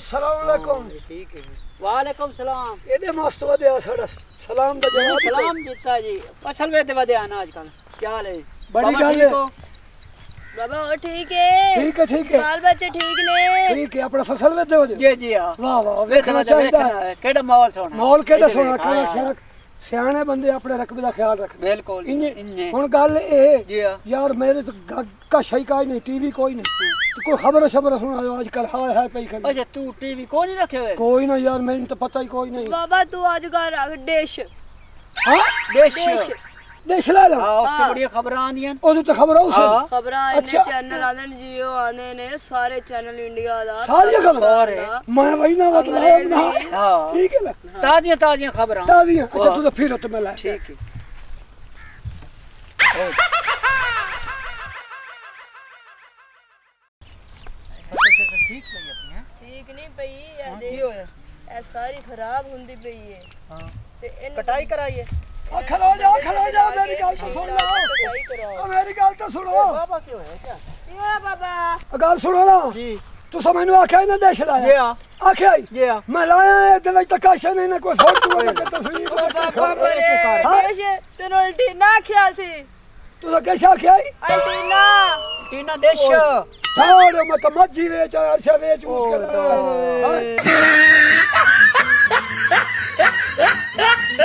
अस्सलाम वालेकुम। ठीक है वालेकुम सलाम। एडे मस्त वधिया साडा सलाम दा जवाब सलाम जीता जी असल में ते वधिया ना आजकल क्या हाल है बड़ी गल है बाबा वो ठीक है ठीक है बाल बच्चे ठीक ने ठीक है अपना फसल वेदे हो जी जी हां वाह वाह वेखना चाहिदा केड़ा माहौल सोना माहौल केड़ा सोना खैर सियाने बंदे अपने रकबे दा ख्याल रख बिल्कुल इन्ने हुन गल ए जी हां यार मेरे तो का शई का नहीं टीवी कोई नहीं तो कोई खबर सुना आजकल हाय हाय पई कर अच्छा तू टीवी को नहीं रखे हुए कोई ना यार मैंने तो पता ही कोई नहीं बाबा तू आज घर रख डिश हां देश देश ला ला हां उससे बड़ी खबर आंदियां ओदू तो खबर आउ सब खबरां इन्ने चैनल आंदे ने जियो आंदे ने सारे चैनल इंडिया दा सारी खबर मैं वही ना मतलब ना हां ठीक है ना ताजियां खबरां ताजियां अच्छा तू तो फिर तो मैं ला ठीक है ठीक नहीं पई ए की होया ए सारी खराब हुंदी पई है हां ते इन कटाई कराइए खलो जा मेरी गल तो सुन लो कटाई कराओ मेरी गल तो सुनो बाबा की होया क्या ये बाबा गल सुनो ना जी तू मैनू आख्या ना देश लाया जी हां आख्या जी हां मैं लाया ते विच तक काश नहीं ना कोई फोटो ना तस्वीर बाबा मेरे देश तेनो अल्टीना ख्या सी तू तो कैसे आख्या अल्टीना टीना देश थारे मत मज्जी वेच अर्शा वेच उसके